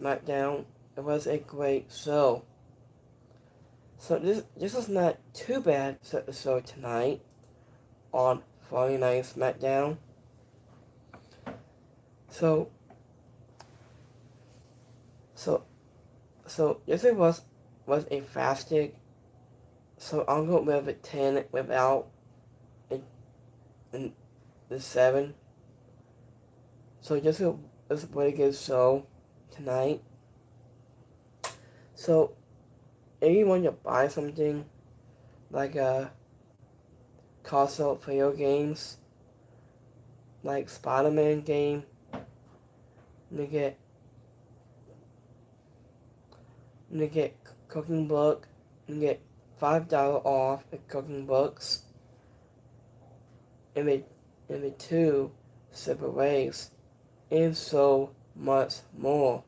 Smackdown. It was a great show. So this is not too bad show tonight on Friday Night Smackdown. So so so yesterday was a fasting. So I'll go with a 10 without a, the 7. So just a pretty good show tonight. So if you want to buy something like a console video games, like Spider-Man game, you get cooking book, you get $5 off the cooking books in the 2 separate ways, and so much more.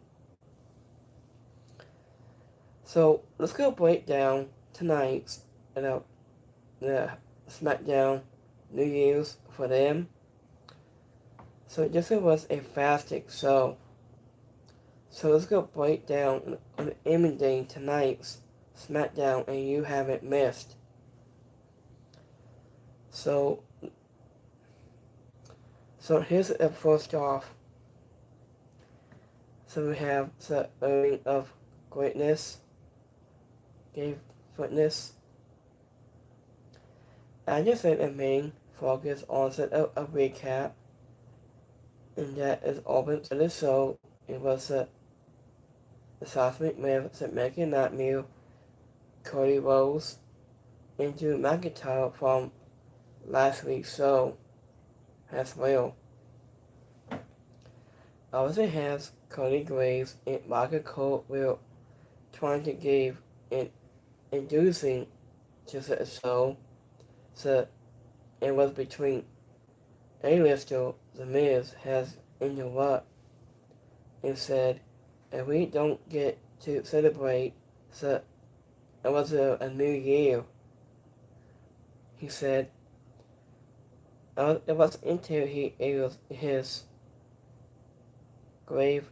So let's go break down tonight's the SmackDown New Year's for them. So this was a fasting show. So let's go break down on ending tonight's SmackDown and you haven't missed. So here's the first off. So we have the earning of greatness, gave fitness. I just said the main focus on a recap, and that is open to the show. It was the South McMahon, St. Megan Nightmare, Cody Rhodes, and Drew McIntyre from last week's show as well. Also has Cody Graves and Michael Cole will trying to give an inducing to the show. So it was between A-lister The Miz has interrupted and said, if we don't get to celebrate, so it was a new year. He said, it was until his grave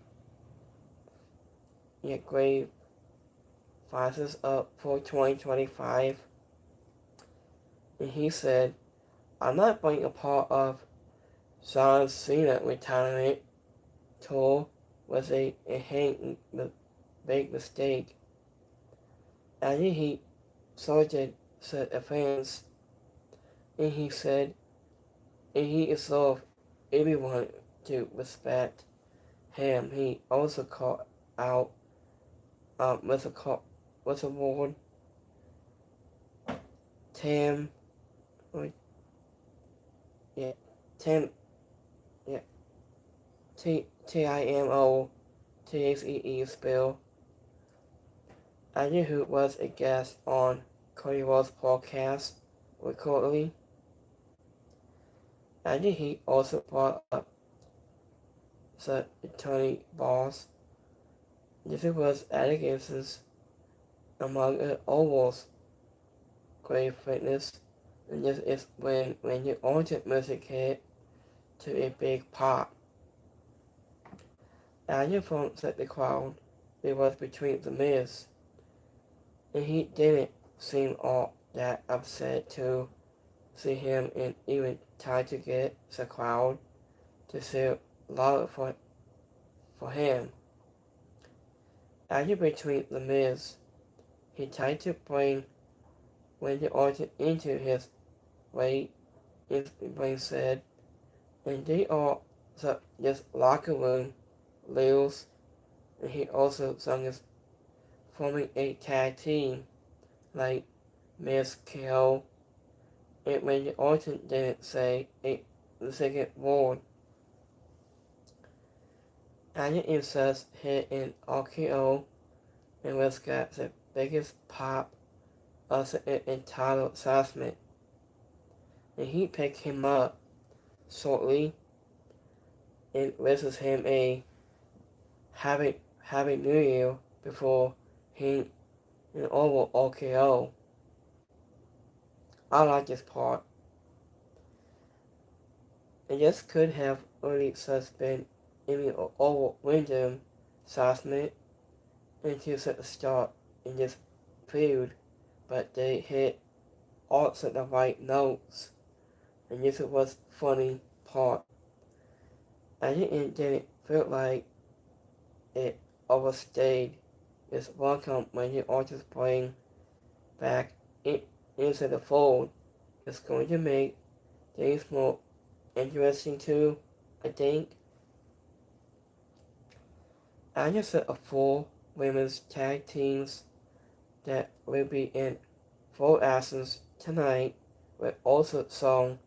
rises up for 2025. And he said, I'm not being a part of John Cena retirement tour was a big mistake. And he sorted the fans, and he said, and he assured everyone to respect him. He also called out what's the word? Tim, yeah, Tim, yeah, TIMO spell. I knew who was a guest on Cody Rhodes' podcast recently. And he also brought up the attorney boss. This was allegations among the Oval's grave fitness, and this is when the Orton music hit to a big pop. And from the crowd, it was between the Miz, and he didn't seem all that upset to see him and even tried to get the crowd to say louder for him. After between the Miz, he tried to bring Randy Orton into his weight, his brain said, and they all this locker room lives, and he also sung his forming a tag team like Miz KO, and Randy Orton didn't say the second word. Anya insists hit an RKO and was got the biggest pop of the entire assessment. And he picked him up shortly and wishes him a happy New Year before he an over RKO. I like this part. And this could have really been in the over Wyndham Sasmit into set the start in this feud, but they hit all at the right notes, and this was funny part. I didn't feel like it overstayed its welcome when the artists bring back into the fold. It's going to make things more interesting too, I think. I just set a four women's tag teams that will be in full essence tonight with also song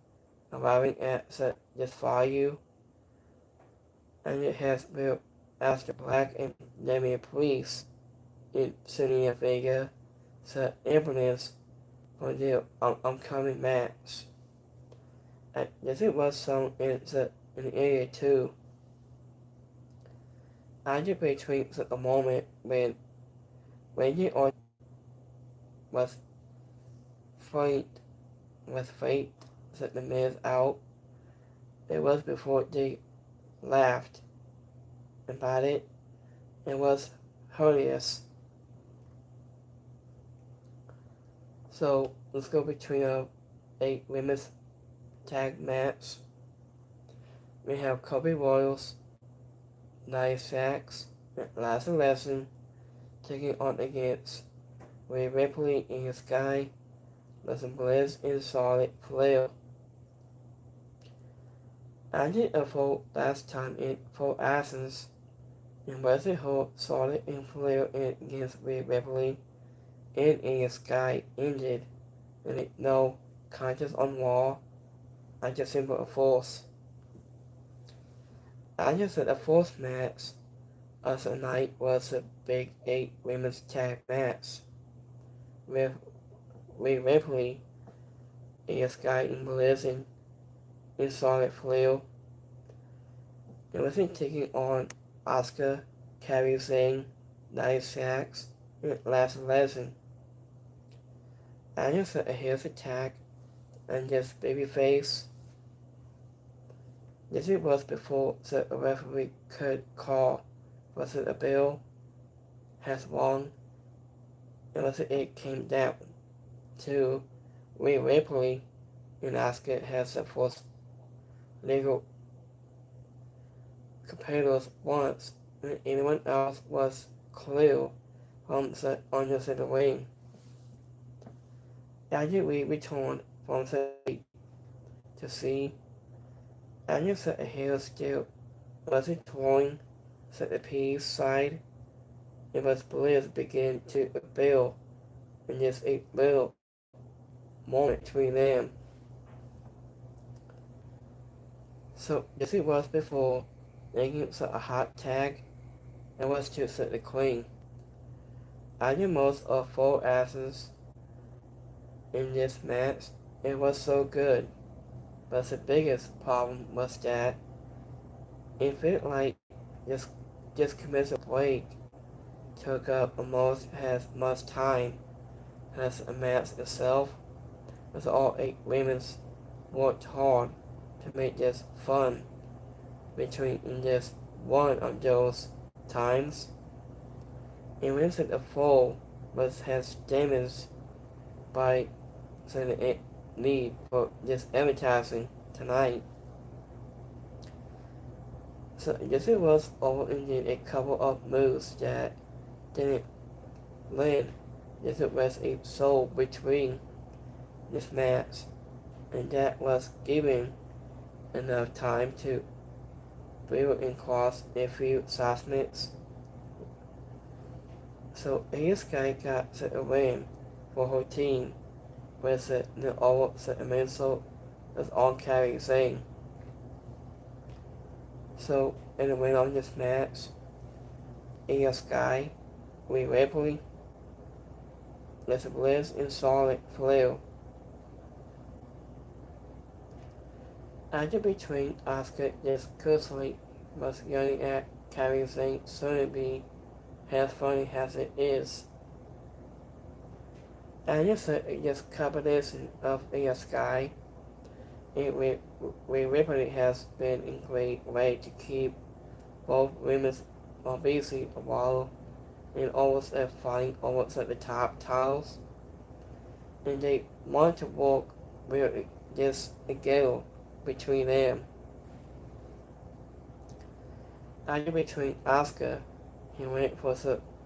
arriving at Just For You, and it has Will Aster Black and Damian Priest in Selena Vega set evidence for their upcoming match. And this was sung in the area too. I just between a moment when Randy Orton was fate set the Miz out. It was before they laughed about it. It was hilarious. So let's go between a women's tag match. We have Kobe Royals, Nia Jax, and Last Lesson taking on against Rhea Ripley in the Sky, Lesson Bliss in Charlotte Flair. I did a vote last time in full essence, and Wesley Holt, Charlotte and Flair against Rhea Ripley and in the Sky ended, and no contest on Raw. I just simply a force. I just said a fourth match of the night was a Big 8 women's tag match with Rhea Ripley, in Sky and Bliss in Charlotte Flair. It wasn't taking on Asuka, Kairi Sane, Nia Jax, and Last Lesson. I just said a here's attack and just babyface. This was before the referee could call was it a bill has won, and was it came down to Rhea Ripley and Asuka has the first legal competitors once, and anyone else was clear from the under the ring. After we returned from the to see, Anya said a hair still wasn't throwing at the P's side. It was Bliss began to build, and just a little moment between them. So this it was before making a hot tag and was to set the queen. I did most of 4 asses in this match. It was so good, but the biggest problem was that it felt like this commercial break took up almost as much time as the match itself, as all 8 women's worked hard to make this fun between in just one of those times. And when the fall was has damaged by the need for this advertising tonight. So this was all in a couple of moves that didn't land. This was a soul between this match, and that was given enough time to build and cross a few segments. So this guy got a win for her team with the all mental was all Kairi Sane. So in the win on this match, in Sky, Rhea Ripley, Alexa Bliss, and Charlotte Flair. After between Asuka discursively was yelling at Kairi Sane soon be as funny as it is. And this combination of a Sky and Rhea Ripley has been a great way to keep both women's while busy a while and always fighting almost at the top tiles. And they wanted to work with this gale between them. After between Oscar, he went for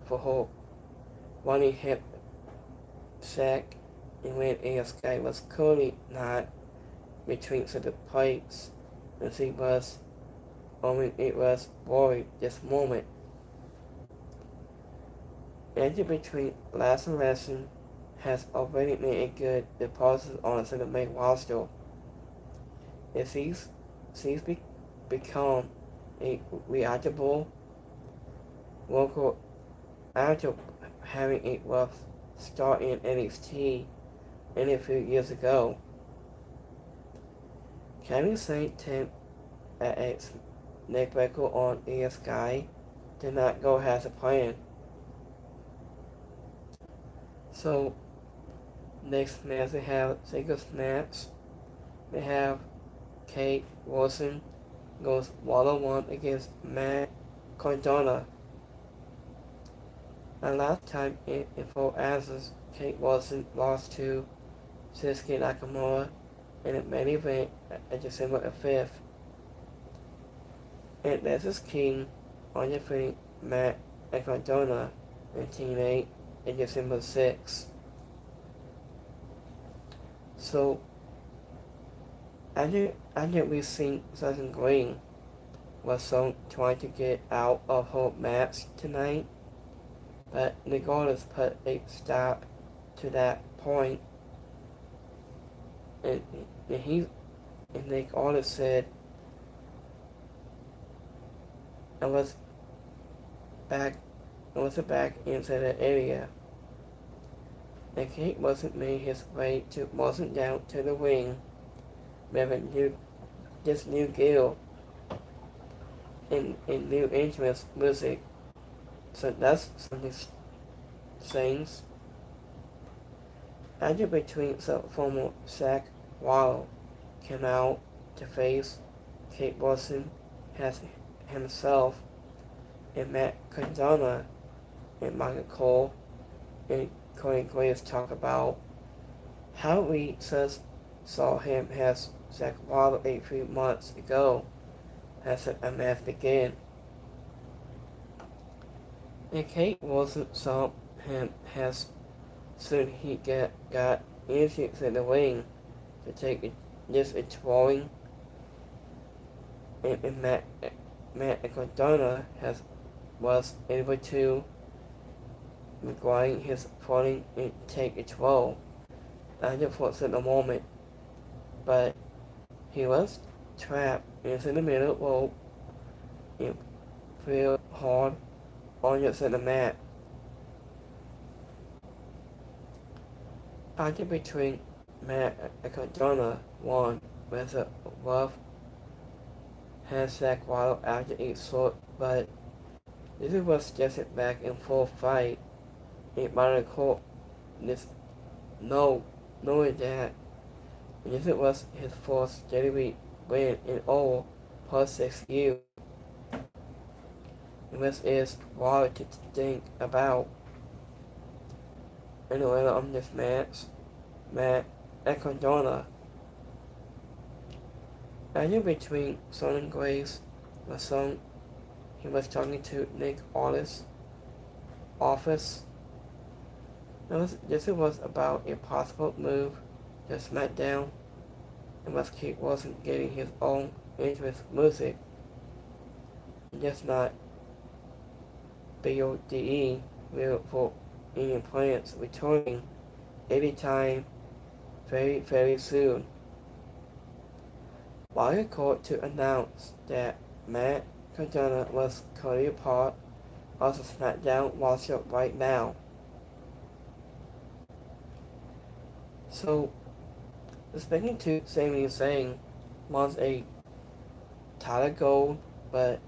hope. When he hit sack and when ASK was clearly not between the plates as he was only it was worried this moment. After between last and lesson has already made a good deposit on the main roster. If he's become a reactable local after having a rough start in NXT a few years ago. Kevin St. Tim at a neck record on ASK did not go as a plan. So next match they have singles match. They have Kate Wilson goes 1-on-1 against Matt Cardona. And last time in 4 hours, Kate Wilson lost to Shinsuke Nakamura in a main event at December 5th. And this is King on defeating Matt Cardona in TNA in December 6th. So after we've seen Susan Green was trying to get out of her match tonight, but Nicholas put a stop to that point, and Nicholas said, I was back into the area. And Kate wasn't made his way wasn't down to the ring with this new gear and new entrance music. So that's something things. After between the former Zach Waller came out to face Kate Wilson has himself and Matt Cardona and Michael Cole and Cody Graves talk about how we saw him as Zach Waller a few months ago as a match began. And Kate Wilson saw him as soon he got injured in the ring to take this twirling and Matt Cardona was able to regarding his falling and take a twirl after for a moment, but he was trapped into the middle rope and fell hard on the center mat. After between Matt Cardona won with a rough handsack while after a short, but this was just a back and forth fight. It might call this knowing that this was his first steady win in all past 6 years. And this is wild to think about. And the winner of this match, Matt Cardona. After between Son and Grace was song, he was talking to Nick Aldis' office. This was about a possible move to Smackdown, and was Kate wasn't getting his own interest music, just not BODE for Indian plants returning anytime very, very soon. Wire called to announce that Matt Cardona was currently part of the Smackdown roster right now. So, speaking to Sami Zayn wants a title goal, but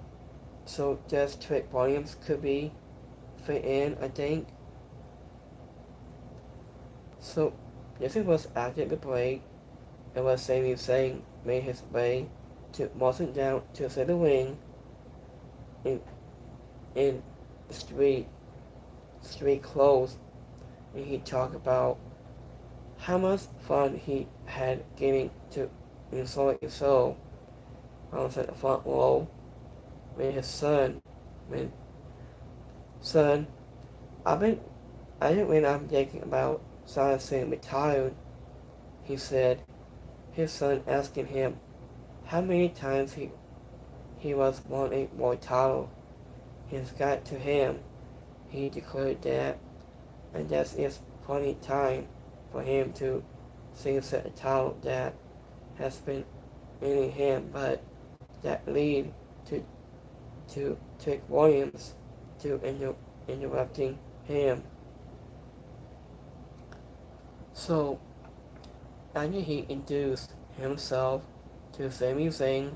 so just Trick Williams could be fit in, I think. So, this was after the break, and was Sami Zayn made his way to marching down to the ring, and in street clothes, and he talked about how much fun he had getting to insult his soul. I was at the front row with his son. When son, I've been I think when I'm thinking about saying retired, he said, his son asking him how many times he was wanting more title. He's got to him. He declared that, and that is plenty time for him to see set a title that has been in him, but that lead to Trick Williams to interrupting him. So after he introduced himself to Sami Zayn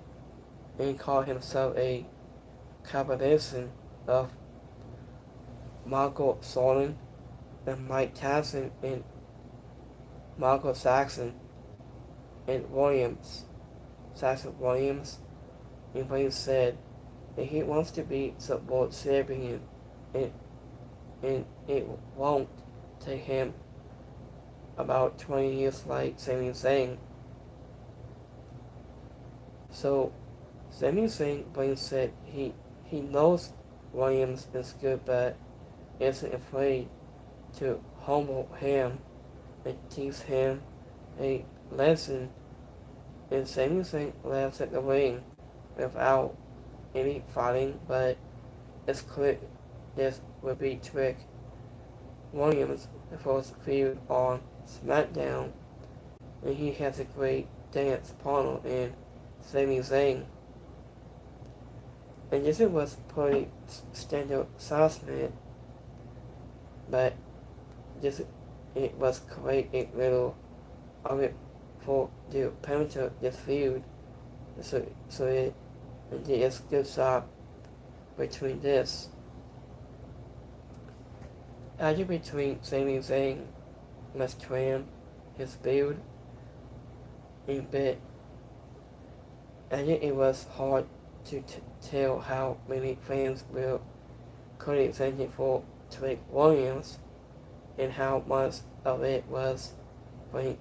and called himself a combination of Michael Sonnen and Mike Tyson and Michael Saxon and Saxon Williams, and when he said that he wants to be the world champion, and it won't take him about 20 years like Sami Zayn. So Sami Zayn said he knows Williams is good, but isn't afraid to humble him and teach him a lesson, and Sami Zayn laughs at the ring without any fighting, but it's clear this would be Trick Williams' first feud on Smackdown, and he has a great dance partner in Sami Zayn. And this was pretty standard assessment, but it was quite a little of it for the penetrate this feud, so it is good job between this. After between Sami Zayn must trim his build a bit, and it was hard to tell how many fans will credit Zayn for Trick Williams and how much of it was being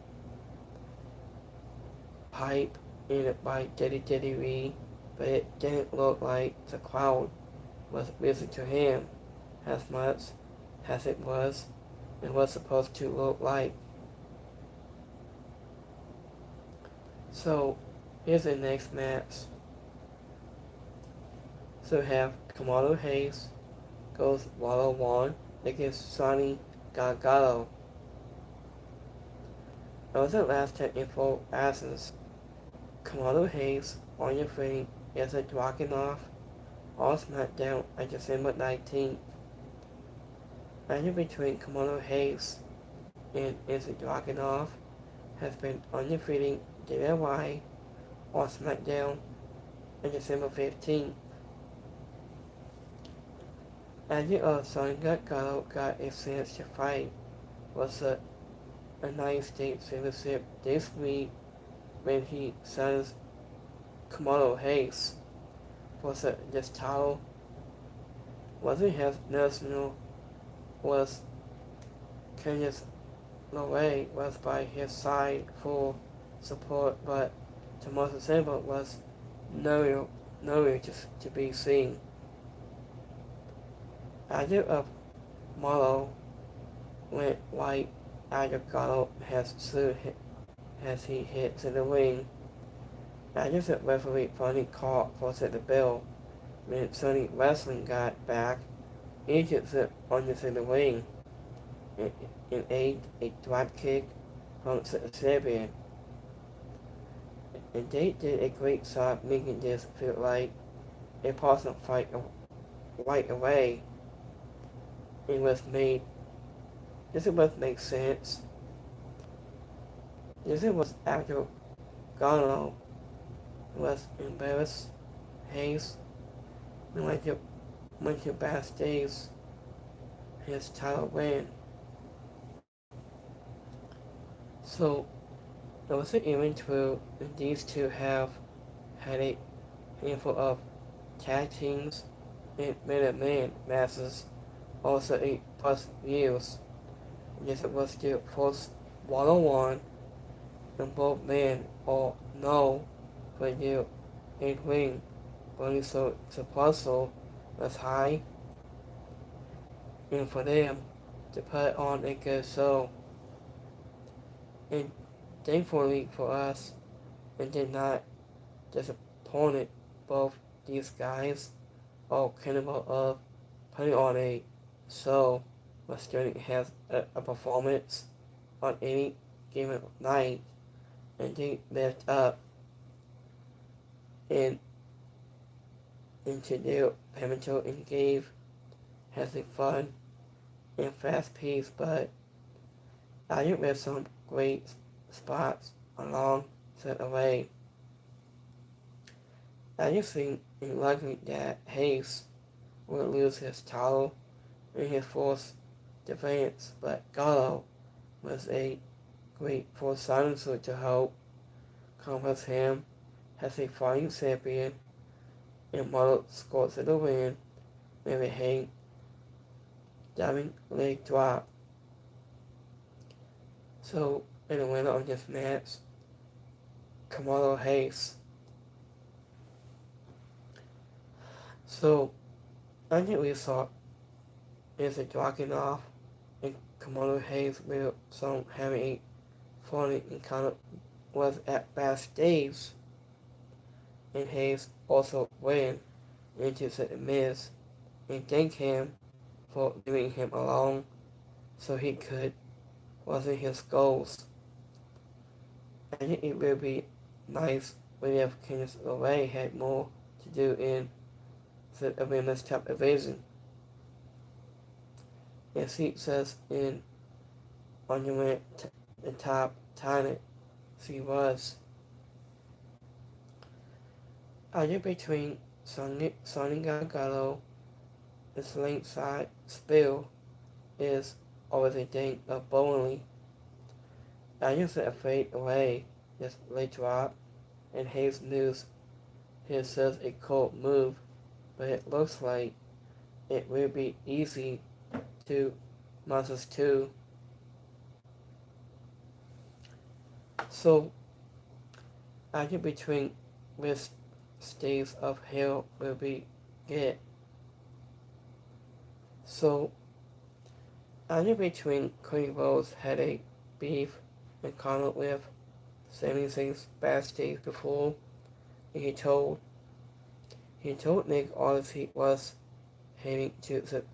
hyped in by WWE, but it didn't look like the crowd was listening to him as much as it was supposed to look like. So here's the next match. So we have Kamalo Hayes goes 1-on-1 against Sonny Gargano. It was the last time in full absence. Kamalo Hayes on your feet is a Dragunov on SmackDown on December 19th. Match between Kamalo Hayes and Izzy Dragunov has been undefeated DIY on SmackDown on December 15th. After Sonny Gargano got a chance to fight was the United States Championship this week when he signs Kamalo Hayes for this title. Wasn't his national was Candice LeRae was by his side for support, but Tommaso Ciampa was nowhere to be seen. After a Marlowe went white after Gargano has sued as he hits in the ring. After the referee finally called for the bell, when Sony Wrestling got back, he gets it under the ring and ate a drop kick from the champion. And they did a great job making this feel like a personal fight right away. This was make sense. This was after Gargano was embarrassed. Hayes and went to backstage his title win. So it was an even true these two have had a handful of tag teams and Minute Man matches also 8+ views. Yes, it was still first one-on-one, and both men all know for you and ring, but so the puzzle was high, and for them to put on a good show. And thankfully for us, it did not disappoint both these guys, all capable of putting on a show when student has a performance on any given night, and they lived up and into their potential and gave has a fun and fast pace, but I think there's some great spots along the way. I just think it's likely that Hayes will lose his title in his fourth defense, but Gallo was a great fourth silencer to help compass him as a fighting champion and model scores of the win with a hang diving leg drop. So, in the winner of this match, Kamalo Hayes. So, I think we saw is a dropping off, and Kamalo Hayes will some having a funny encounter was at backstage, and Hayes also ran into the Miz and thanked him for leaving him alone so he could wasn't his goals. I think it would be nice if Kings Away had more to do in the women's top division. As he says in Monument, the top talent she was. I think between Sonny Gargano and late side spill is always a thing of bowling. I used to fade away this late drop, and Hayes news he says a cold move, but it looks like it will be easy to Monsters 2. So I think between which staves of hell will be get. So I think between Cody Rhodes had a beef and Connor with Sami Zayn's backstage before, and he told Nick Aldis he was heading to the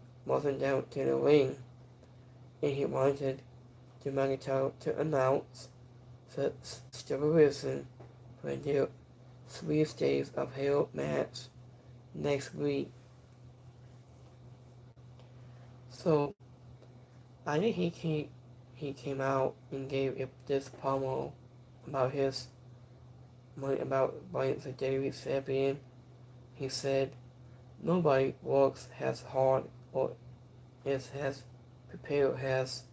down to the ring, and he wanted to McIntyre to announce the stipulation for the 3 Staves of Hell match next week. So I think he came out and gave this promo about his money about being the WWE champion. He said, "Nobody works as hard or is as prepared as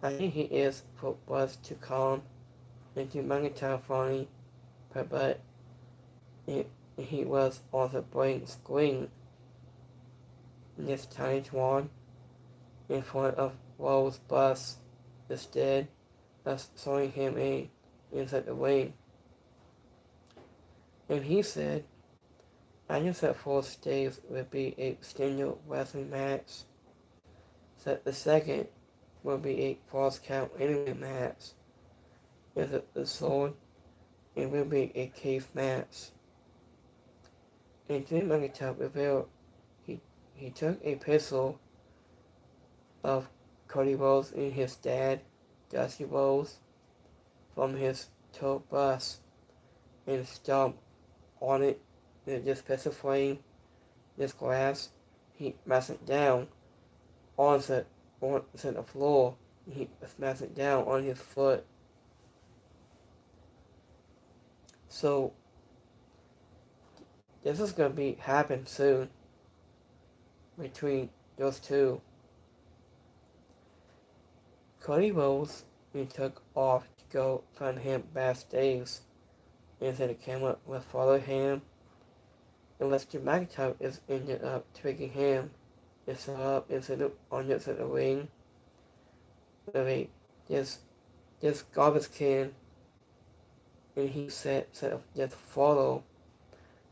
I think he is for what's to come into McIntyre funny, but he was on the blank screen in this tiny one in front of Rose bus instead of throwing him inside the ring." And he said, "I just said 4 staves would be a standard wrestling match. So the second will be a false count anyway match. With the sword, it will be a cave match." And Drew McIntyre revealed he took a pistol of Cody Rhodes and his dad, Dusty Rhodes, from his tour bus and stomped on it with this pistol frame, this glass. He smashed it down onto the floor. He smashed it down on his foot. So this is gonna be happen soon between those two. Cody Rhodes took off to go find him backstage, and said the camera would follow him. unless the McIntyre is ended up tricking him and set up instead of on the ring. Really, this garbage can, and he said just follow.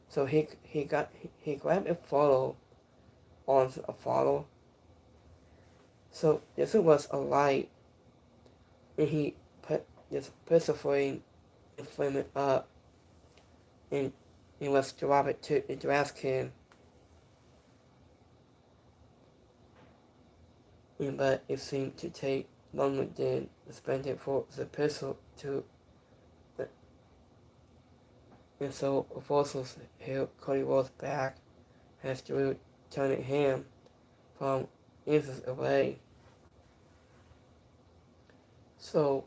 So he grabbed a photo on a photo. So this was a light, and he put this pistol flame and flame it up, and he was drop it to the trash can. But it seemed to take longer than expected for the pistol to. And so forces held Cody Rhodes back as Drew turned him from inches away. So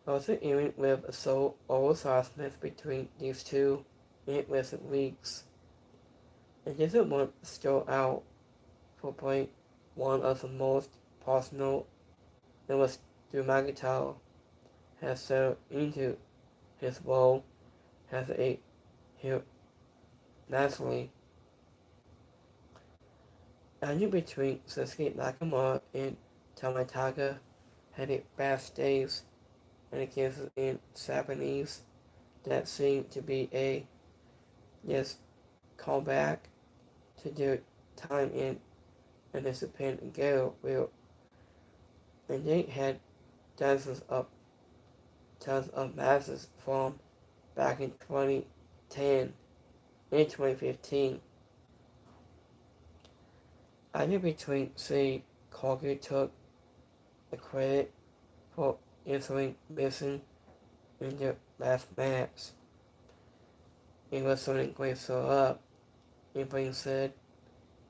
there was an event with a so oversizedness between these two in recent weeks. And this is one stood out for playing one of the most personal. It was Drew McIntyre has settled into his role as a heel naturally. And between Sasuke Nakamura and Tamataka had a backstage and against in Japanese that seemed to be a callback to their time in the Japan Gale Wheel. And they had dozens of matches from back in 2010 and 2015. Either between say Corky took the credit for answering missing in their last match. It was something great so up. And being said,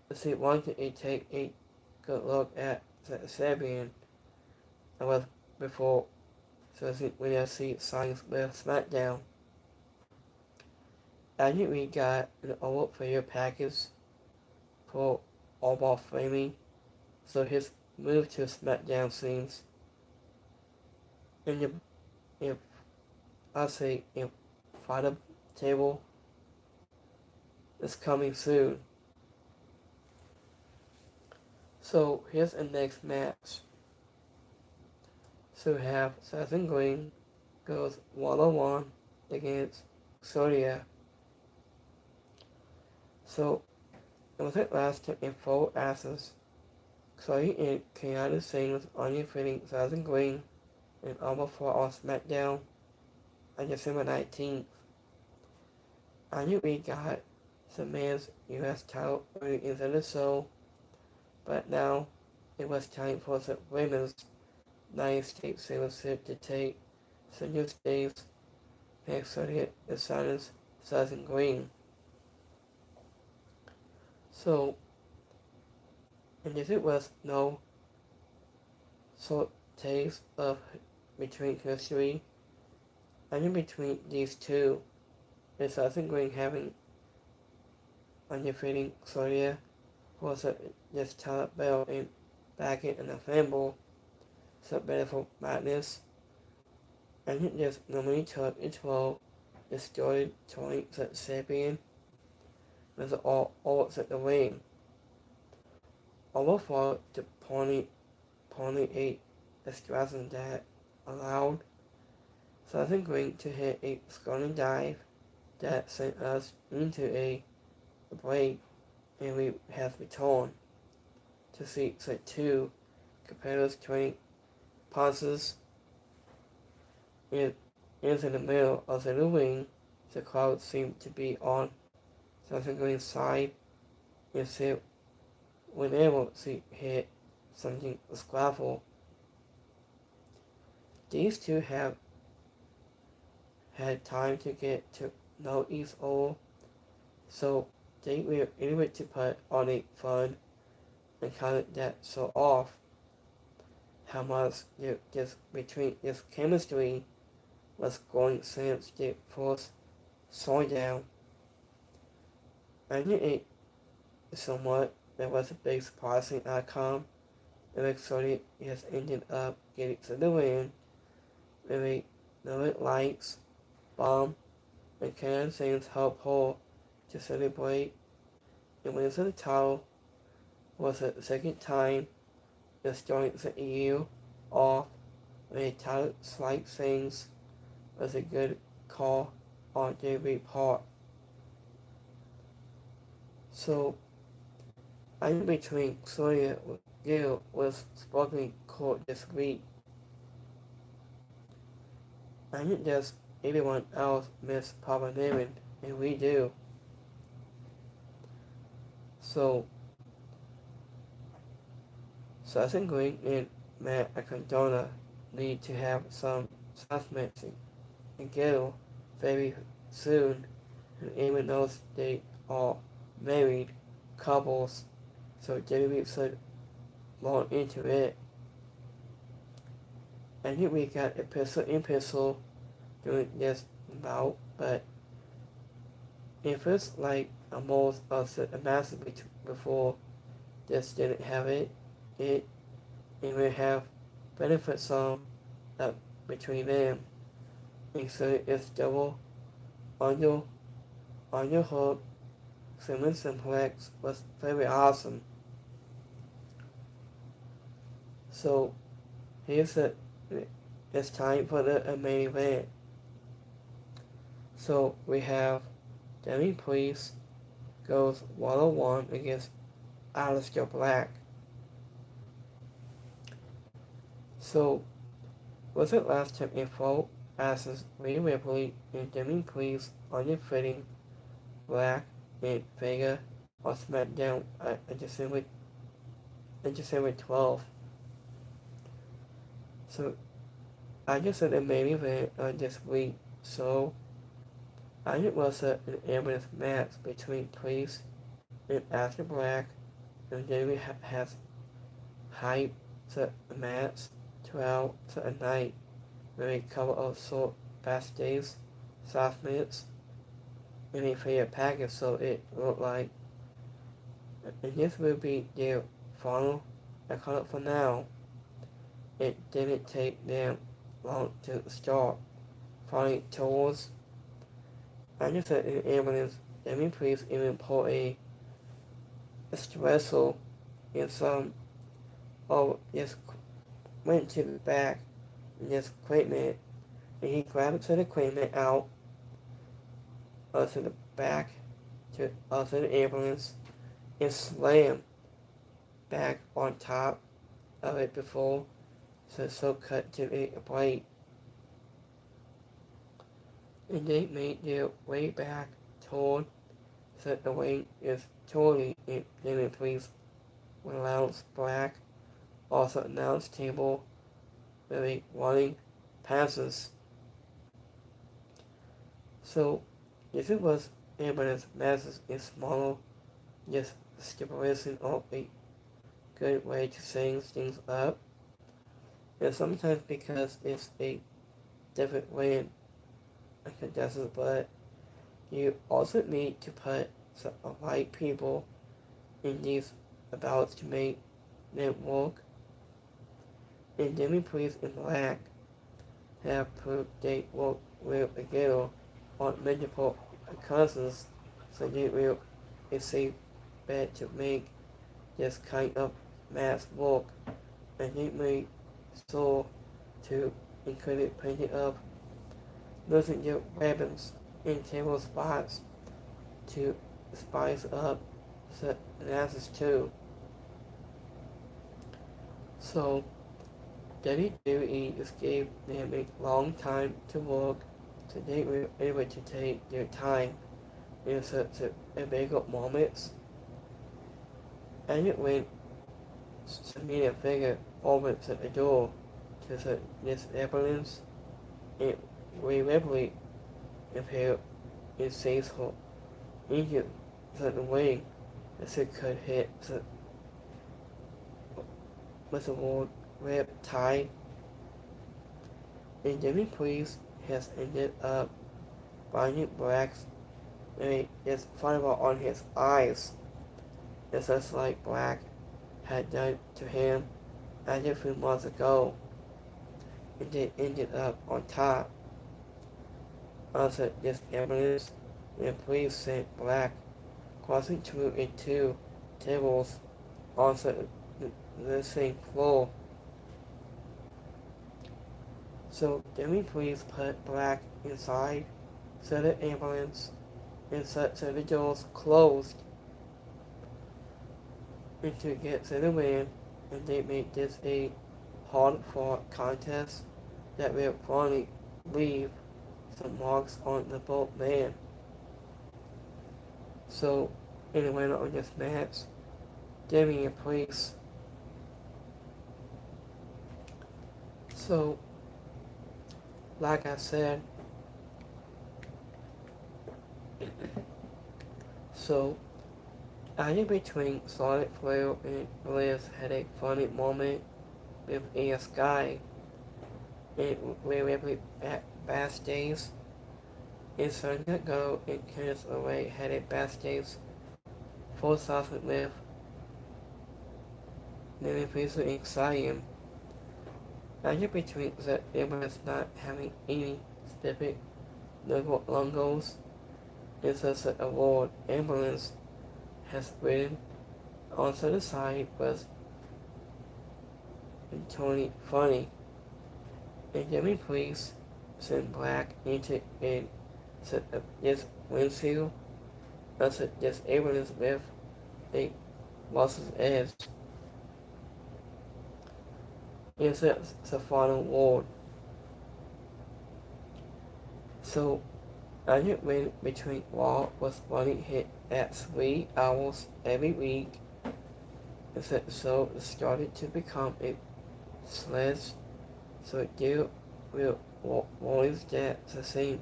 if he wanted to take a good look at the Serbian that was before so when I see signs with Smackdown. I think we got an old player package for all ball framing, so his move to Smackdown seems in the fighter table is coming soon. So here's the next match. So we have Sasson Green goes 1-on-1 against Sodia. So it was at last time in 4 asses. Cody and Kenyatta Singh was undefeating Sasson Green and almost fought on Smackdown on December 19th. I knew we got some men's US title early into the show, but now it was time for the women's United States Championship to take center stage next to the silence Sasson Green. So, and if it was no short taste of between history, and in between these two, is Sasson Green having undefeating Sodia was this talent belt and back in the Flamble, so better for madness. And it just normally took its role, distorted touring the champion with all at the ring. Overflow to 0.8 extraction that allowed Sasson Green to hit a scoring dive that sent us into a break, and we have returned to see set 2 competitors trading punches. It is in the middle of the ring. The crowd seemed to be on Sasson Green's side, and so when able to hit something scrappy. These two have had time to get to know each other, so they were able to put on a fun and kind of that so off how much between this chemistry was going since the first showdown. I knew it somewhat that was a big surprising outcome, and actually has ended up getting to the win with a number lights, bomb, and Cannon Saints help hold to celebrate, and wins the title was the second time the starting the year off with a title slight things was a good call on David's part. So I think between Sawyer and Gil was sparkling court this week. I think there's everyone else miss Papa Newman, and we do. So I think Green and Matt Acondona need to have some matching and Gil very soon, and even though they are married couples, so David should more into it. I think we got epistle during this bout, but it feels like most of the massive before this didn't have it. It will have benefits some between them, including its double under hook Simmons Simplex was very awesome. So it's time for the main event. So we have Demi Priest goes 1-on-1 against Aleister Black. So was it last time a fault asks Rhea Ripley and Demi Priest on defeating Black and Vega on Smackdown on December 12th. So I just said the main event this week, so I think it was an ambulance match between Priest and Aleister Black, and David has hyped the match throughout the night with a couple of short backstage segments and a fair package, so it looked like. And this will be their final account for now. It didn't take them long to start finding tools. I just said in ambulance, Demi Priest even pulled a stressor in some just went to the back and this equipment, and he grabbed the equipment out to the back to the ambulance and slammed back on top of it before so cut to a blade. And they made their way back toward the way is totally in Demi Priest when announced Black also announced table with a running passes. So if it was ambulance masses in smaller, just stipulation of a good way to saying things up. And sometimes because it's a different way in contestants, but you also need to put some right people in these bouts to make them work. And Demi Priest and Black have proved they work well together on multiple occasions, so they will a safe bet to make this kind of match work. And they made sure to include plenty of losing their weapons in table spots to spice up the analysis too. So WWE just gave them a long time to work, so they were able to take their time in such a big moments. And it went Samina Vega over to the door to this ambulance, and Rhea Ripley appeared and says her injured the way that she could hit with the word rip tie. And Demi Priest has ended up binding Black's his fireball on his eyes. It's just like Black had done to him a few months ago. And they ended up on top of this ambulance and police sent Black crossing through into tables on the same floor. So then police put Black inside, set the ambulance, and set the doors closed and to get to the win, and they made this a hard-fought contest that will finally leave some marks on the both man. So, in the winner of this match, Demi and Police. So, like I said, so I between Solid Flair and Liz had a funny moment with a Sky and we were backstage. And Sonya Go and Candice LeRae had a backstage full sausage with many people exciting. I between that it was not having any specific logos. It's just an award ambulance has written on the side was Tony Funny. And Jimmy Police sent Black into and set up this windshield and set this ambulance with a boss's edge. It's the final ward. So I just went between Wall was running hit at 3 hours every week. So it started to become a sledge. So it will always get the same.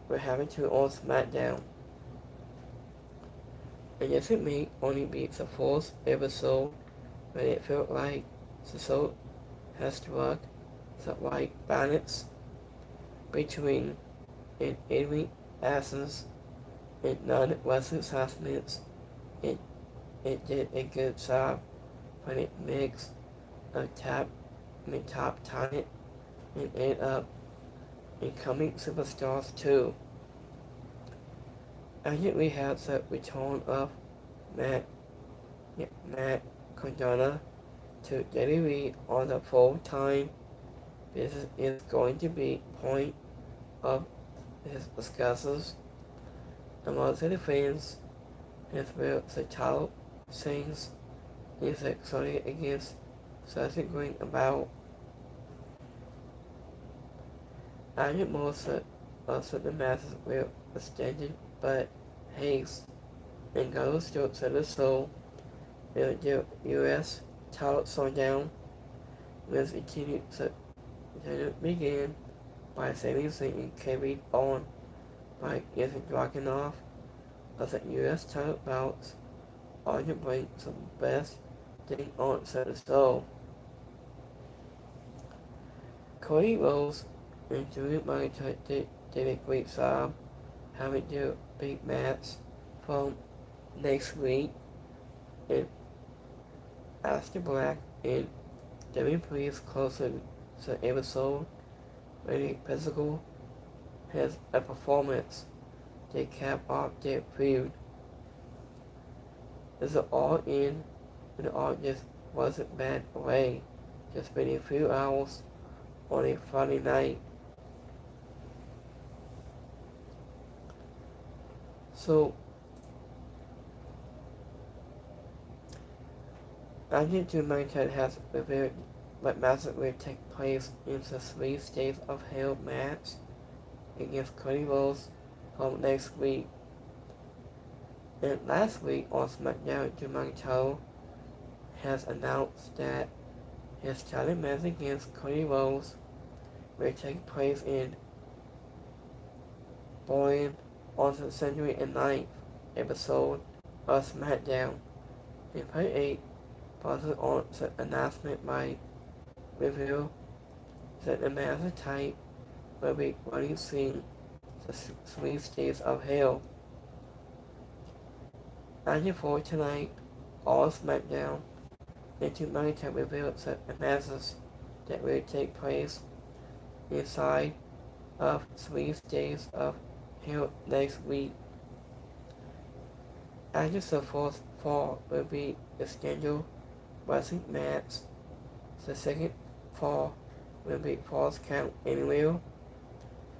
We're having to on Smackdown. And yes, it may only be the fourth episode, but it felt like the show has struck the right balance between an enemy absence and non-Western assessments. It did a good job when it mixed of top talent and ended up incoming superstars too. I think we have the return of Matt Cardona to WWE on the full time. This is going to be point of his discussions among the fans as well as the title sings is excited against such a great about. I think most of the matches were extended, but Hayes and goes to the soul with the U.S. title showdown was continued to begin by Sami Zayn and carried on by Ethan Dragunov as the U.S. title bouts arguably the best thing on the show. Cody Rhodes and Drew McIntyre did a great job having their big match from next week, and Aleister Black and Demi Priest closer to the episode very physical has a performance. They cap off their feud. It's all in, and all just wasn't bad away. Just spending a few hours on a Friday night. So, I think Drew McIntyre has revealed what matches will take place in the 3 States of Hell match against Cody Rhodes from next week. And last week on Smackdown, Drew McIntyre has announced that his title match against Cody Rhodes will take place in Bourne on the Century and 9th episode of Smackdown. In part 8, posted on the announcement by Review that the master type will be running soon the 3 States of Hell. And for tonight, all Smackdown, and Drew McIntyre revealed the matches that will take place inside of 3 States of Hell next week. After the fourth fall will be the scheduled wrestling match. The second fall will be Falls Count Anywhere.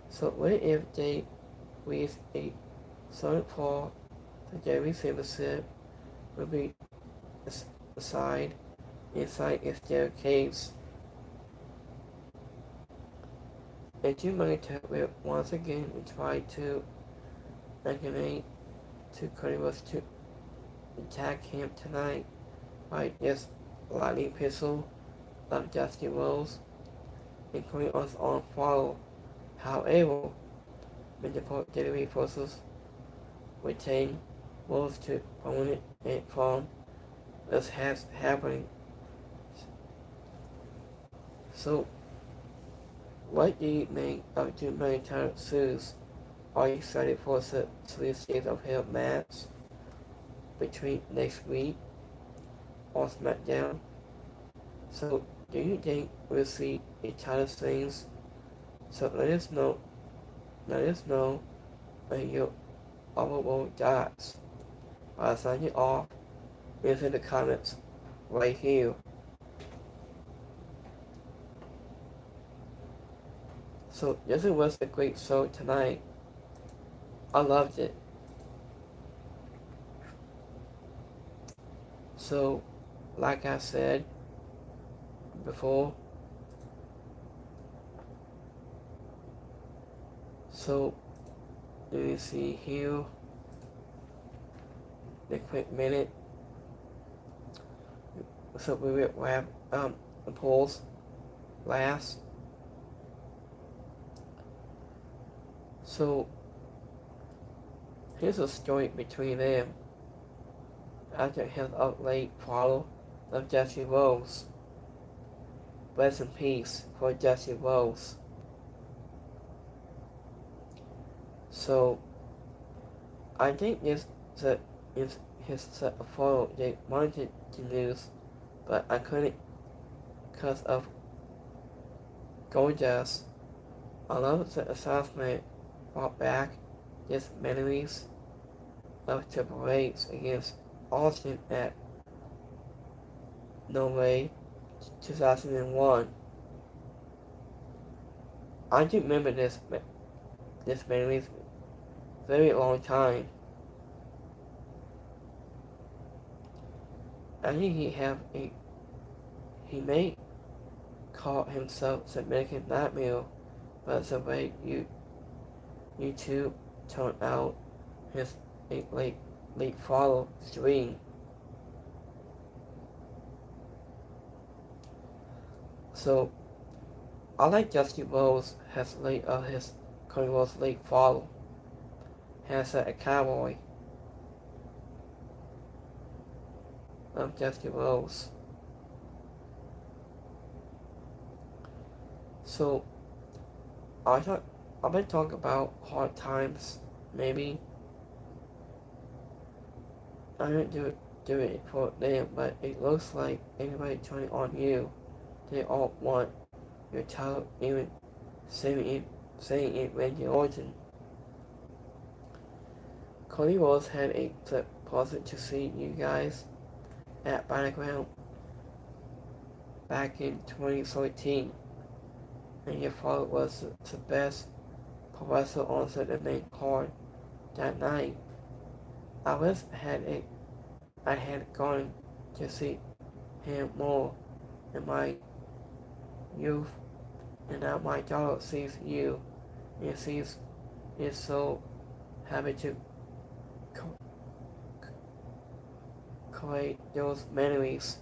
So what if they with a solid fall, the Jerry Silvership will be assigned inside a staircase. A two monitor will once again try to aggravate to Curtis to attack him tonight by this lightning pistol of Dusty Rose, including us on follow. However, multiple delivery forces retain Rose to prevent it from this has happening. So, what do you make of two military suits? Are you excited for the 3 days of hell match between next week on Smackdown? So, do you think we'll see a ton of things? So let us know when your overall thoughts. I'll sign you off. Leave in the comments right here. So this was a great show tonight. I loved it. So, like I said before, so let me see here. A quick minute. So we will wrap the polls last. So here's a story between them. After his late follow of Jesse Rose. Rest in peace for Jesse Rose. So I think this is his photo they wanted to use, but I couldn't because of Goldust. I love the assessment brought back his memories of Triple H against Austin at No Way 2001. I do remember this memories very long time. I think he may call himself the American Nightmare, but the way YouTube turned out his late follow stream. So I like Dusty Rose has his Cody Rhodes late follow. Has a cowboy of Dusty Rose. So I've been talking about hard times, maybe. I didn't do it for them, but it looks like anybody turning on you, they all want your title, even saying it Randy Orton. Cody Rhodes had a clip posted to see you guys at Battleground back in 2013, and your father was the best professor on the main card that night. I had gone to see him more in my youth, and now my daughter sees you and is so happy to collate those memories.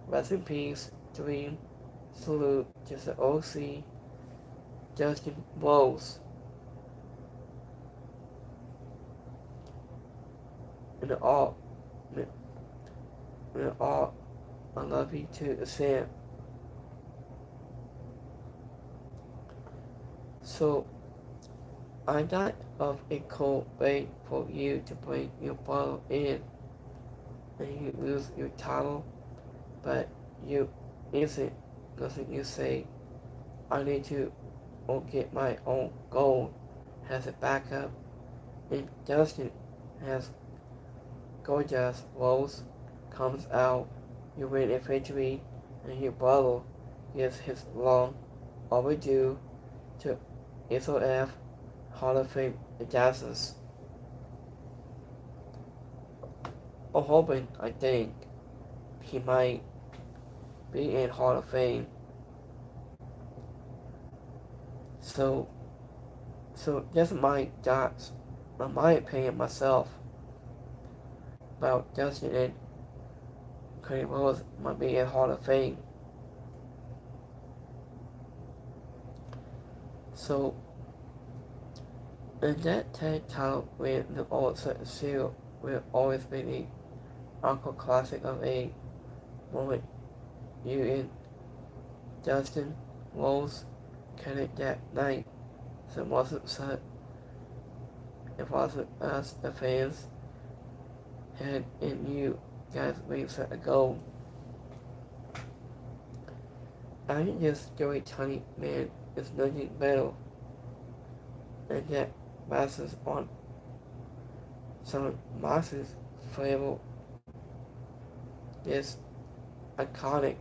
Rest in peace, Dream. Salute to the OC, Justin Rose. And all, I love you too, Sam. So, I thought of a cool way for you to bring your bottle in, and you lose your title, but you isn't. Doesn't you say, I need to get my own gold as a backup, and Dustin has gorgeous Rose comes out, you win a victory, and your brother gives his long overdue to SOF Hall of Fame dancers. I'm hoping, I think, he might be in Hall of Fame. So that's my thoughts, my opinion myself about Justin and Cody Rhodes might be in Hall of Fame. So in that tag title win, the Ultimate Seal will always be the Uncle Classic of a moment you and Justin Rhodes carried that night. So it wasn't us, the fans, had and you guys we set a goal. I think this Joey Tiny man is nothing better than that masses on some masses flavor is iconic.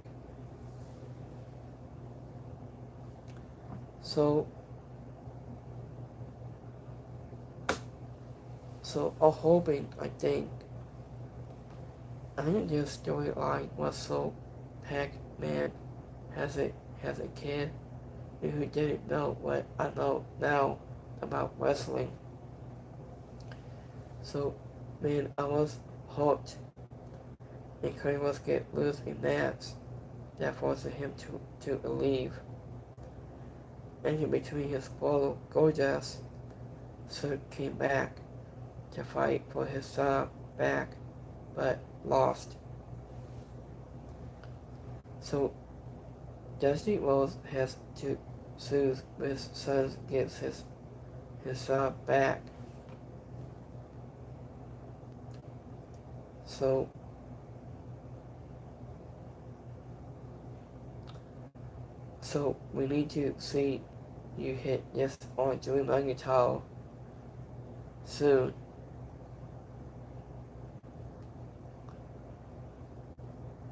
So I'm hoping, I think this storyline was so Pac-Man has a kid who didn't know what I know now about wrestling. So man, I was hooked, and Cody was get lose a match that forced him to leave. And in between his brother Gorgeous, so came back to fight for his job back, but lost. So Dusty Rhodes has to sue his son gets his job back. So we need to see you hit this on Drew McIntyre soon.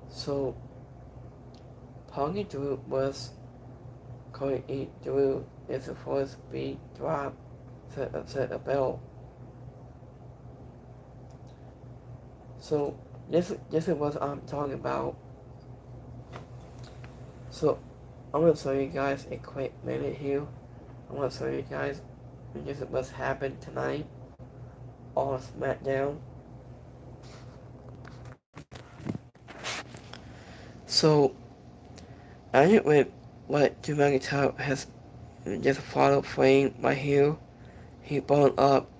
So Punk and Drew was going to eat Drew is the first beat drop set a belt. So this is what I'm talking about. So I'm gonna show you guys a quick minute here. I'm gonna show you guys this is what's happened tonight on Smackdown. So I think with what Drew McIntyre has just followed frame right here, he brought up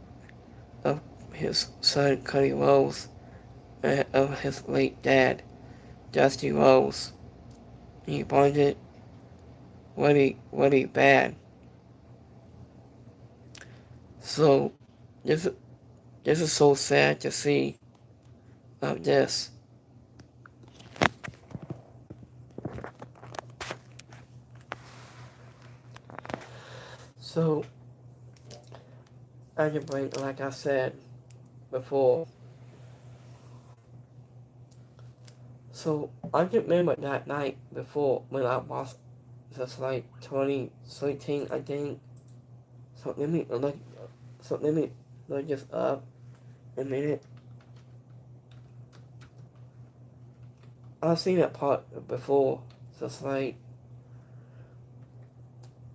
of his son Cody Rhodes and of his late dad, Dusty Rhodes. He bonded really bad. So this is so sad to see of this. So I can bring, like I said before. So I can remember that night before when I was just like 2013, I think. So let me look this up a minute. I've seen that part before, just like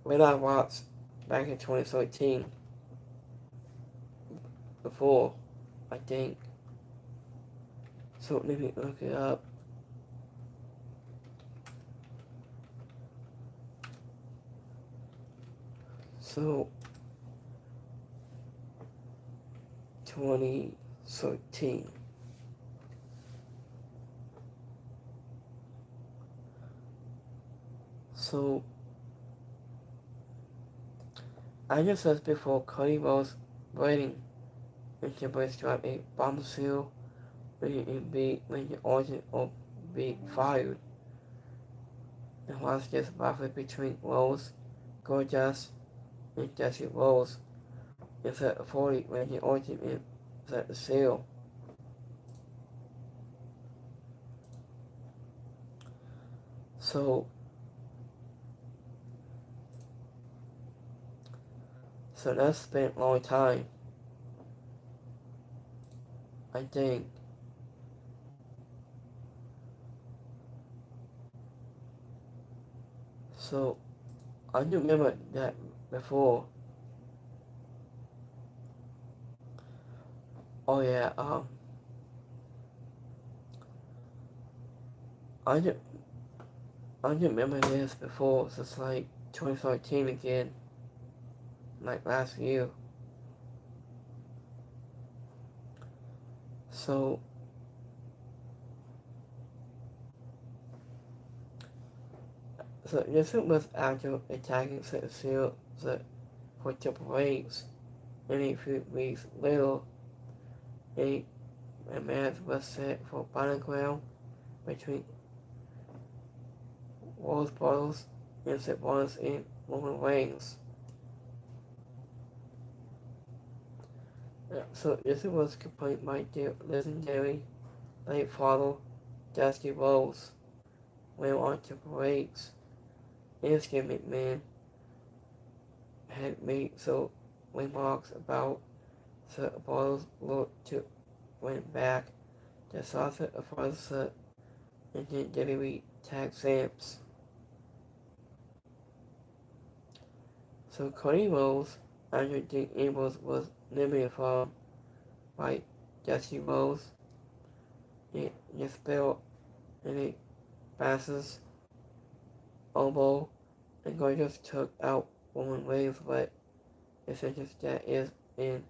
when I watched back in 2013 before, I think. So let me look it up. So 2013. So I just said before Cody was waiting and Triple H dropped a bombshell when the origin will be fired. And was this rivalry between Rose, Gorgeous, and Jesse Rose is at 40 when the origin is at the sale. So, so that's been a long time, I think. So, I do remember that before. Oh yeah, I do, I do remember this before, so it's like 2013 again, like last year. So, so this was after attacking Cecile for triple H, and a few weeks later, a, a match was set for Battleground between Rose Bottles and Seth Rollins and Roman Reigns. So this was complete by the legendary late father Dusty Rhodes when on Triple H and Skin McMahon had made so remarks about Seth Rollins look to went back to Sasha Afrosa and then WWE Tag Champs. So Cody Rhodes under Dean Ambrose was limited from by Dusty Rhodes. It spelled and it passes elbow and Gorgeous took out Roman Reigns, but essentially that is in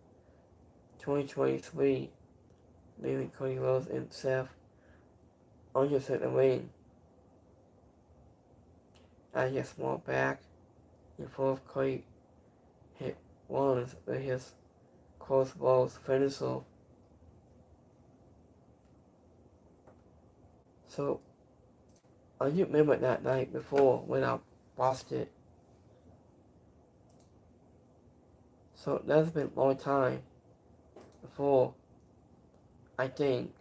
2023, leaving Cody Rhodes and Seth under the ring. As a small back and forth, Cody hit Rollins with his crossbows finisher. So I do remember that night before when I watched it. So that's been a long time before, I think.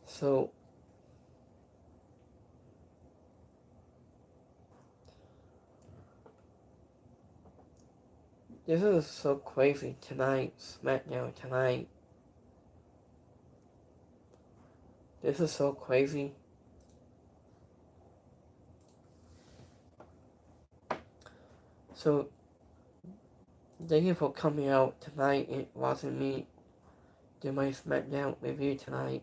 So this is so crazy tonight, Smackdown tonight. This is so crazy. So thank you for coming out tonight and watching me do my Smackdown review tonight.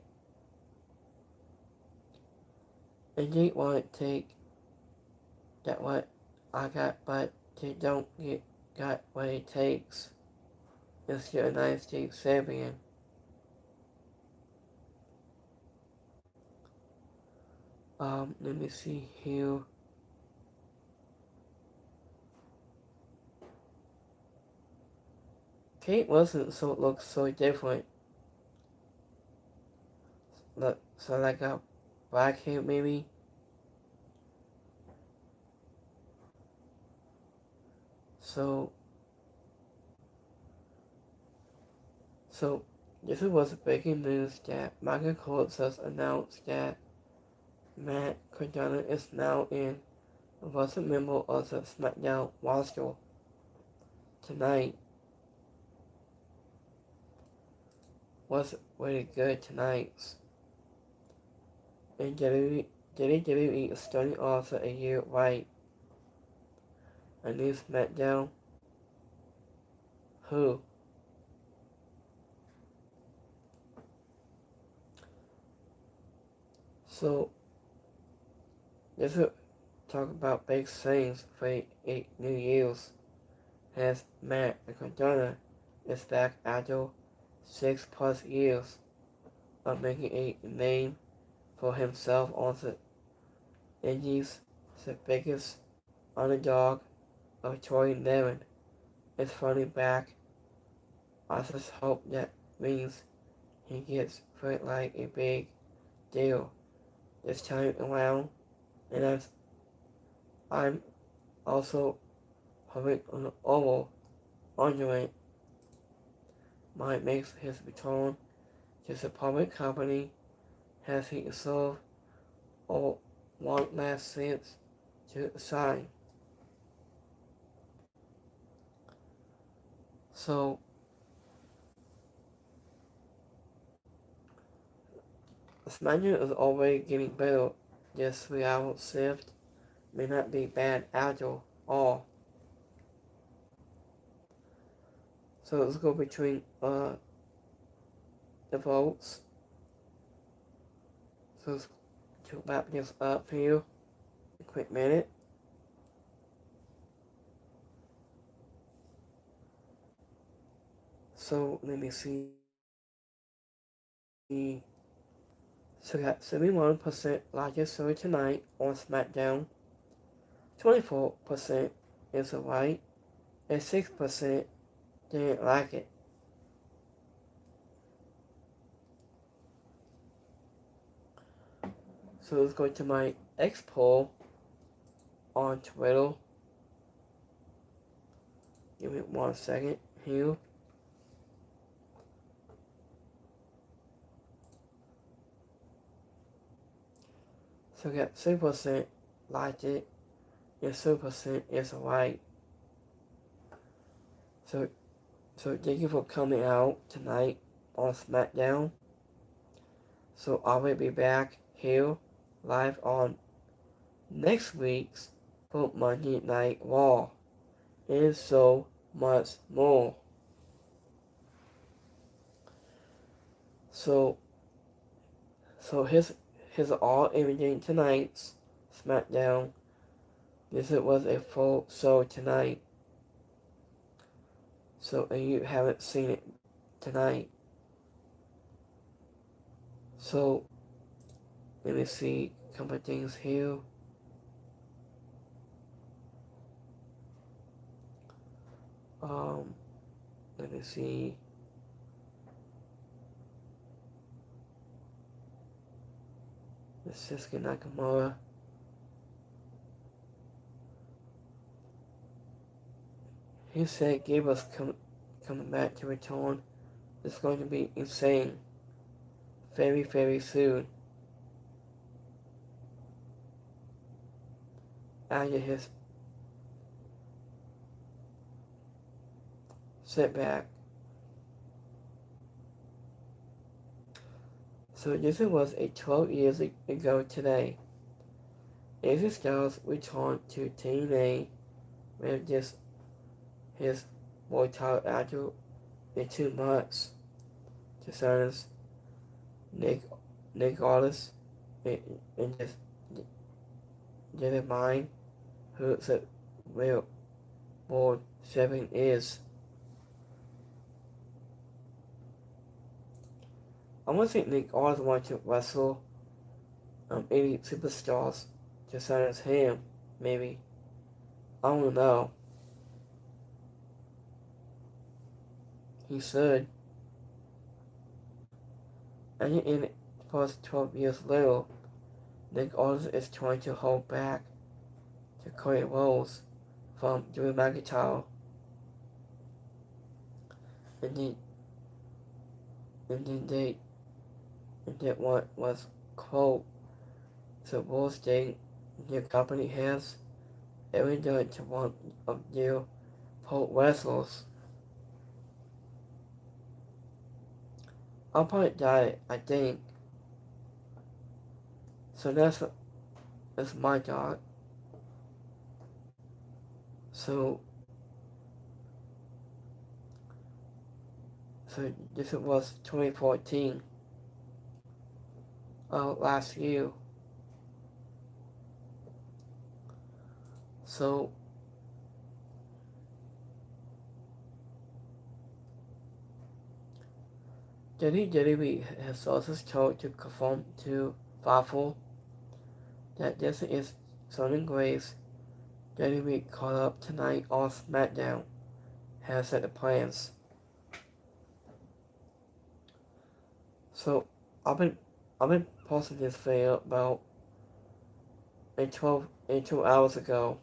I did want to take that what I got, but they don't got what it takes. It's the United States Serbian. Let me see here. Kate Wilson looks so different. Look, so like a black hair maybe. So this was breaking news that Michael Cole has announced that Matt Cardona is now in was a member of the Smackdown roster tonight. Was really good tonight. And WWE is starting off a year right. A new Smackdown. Who? So this is talk about big things for 8 New Year's. As Matt Cardona is back after 6+ years of making a name for himself on the Indies. The biggest underdog of Troy Nevin is finally back. I just hope that means he gets put like a big deal this time around, and I'm also hoping on the oval argument might make his return to the public company as he served or one last chance to sign. So Smackdown is already getting better. This 3-hour shift may not be bad after all. So let's go between the votes. So let's to wrap this up here. A quick minute. So let me see. So we got 71% liked the story tonight on Smackdown. 24% is alright, and 6% didn't like it. So let's go to my X poll on Twitter. Give me 1 second here. So we got 6% liked it, and 7% is alright. So thank you for coming out tonight on Smackdown. So I will be back here live on next week's for Monday Night Raw, and so much more. So here's all everything tonight's Smackdown. This was a full show tonight. So if you haven't seen it tonight, so let me see a couple of things here. Let me see. The Shinsuke Nakamura. He said Gable's coming back to return. It's going to be insane. Very, very soon. After his setback. So this was a 12 years ago today. AJ Styles returned to TNA with just his world title after the 2 months to silence Nick Aldis and just didn't mind who the real World 7 is. I want to think Nick Aldis wanted to wrestle 80 superstars to silence him, maybe. I don't know. He should. And in the past 12 years later, Nick Aldis is trying to hold back to Cody Rhodes from Drew McIntyre. And that what was quote the worst thing your company has ever done to one of their pro wrestlers. I'll probably die, I think. So that's my thought. So this was 2014. Last year. So WWE has also told to conform to Fightful that this is Sonya Grace WWE caught up tonight on Smackdown has set the plans. So I've been posting this video about 2 hours ago.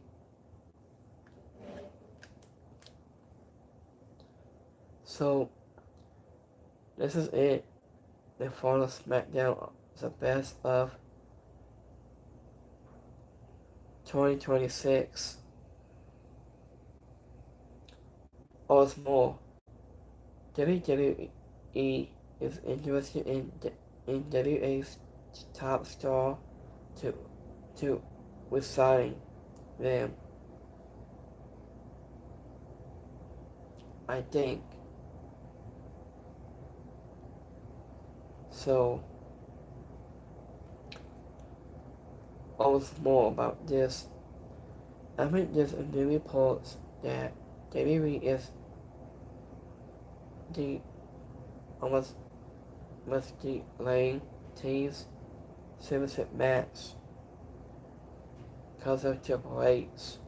So this is it. The final Smackdown, the best of 2026. Or more. WWE is interested in WWE's top star to to resign them. I think. So, also more about this. I think there's a new report that WWE is the almost delaying T's service match because of Triple H.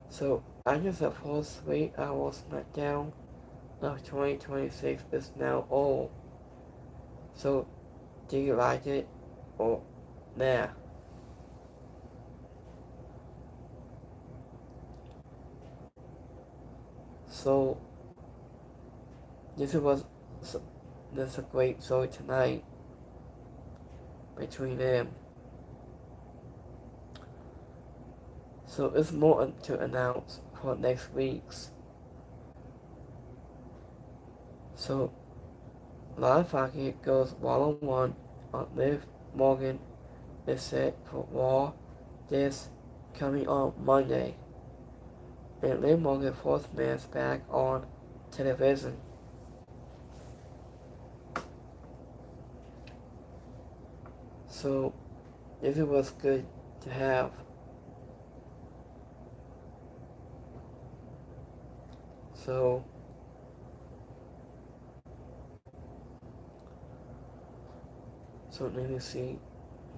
So I guess a full 3-hour Smackdown of 2026 is now all. So do you like it or nah? So this was this a great show tonight between them. So it's more to announce for next week's. So Live Pocket goes one-on-one on Liv Morgan is set for Raw this coming on Monday. And Liv Morgan fourth match back on television. So this was good to have. So let me see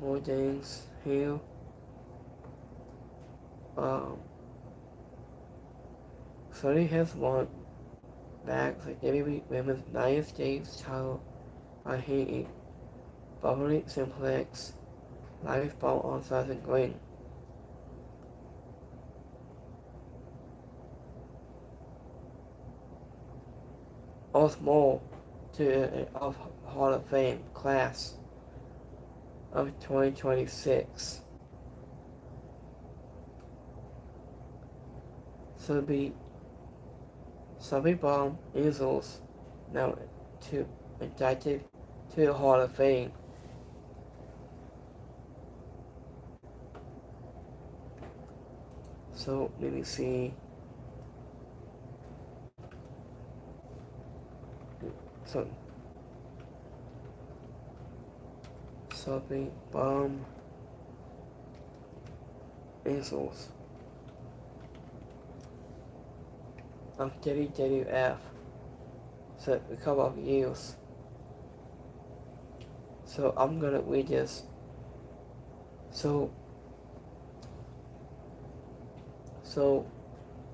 more things here. Sony has won back the WWE Women's United States title by hitting bubbly simplex live ball on Southern Green. Also more to of Hall of Fame class of 2026. So the Subway Bomb Eagles now indicted to the Hall of Fame. So let me see. So Subway Bomb Eagles of WWF. So a couple of years. So I'm gonna read this. So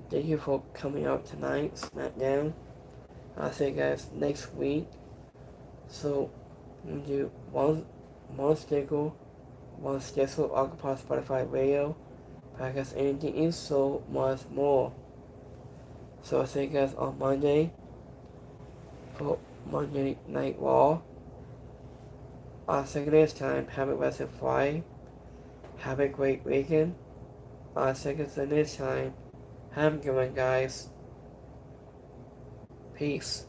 thank you for coming out tonight, Smackdown. I'll see you guys next week. So we'll do one schedule Occupy Spotify Radio, podcast anything is so much more. So I'll see you guys on Monday for Monday Night Raw. I'll see you next time. Have a blessed Friday. Have a great weekend. I'll see you guys next time. Have a good one, guys. Peace.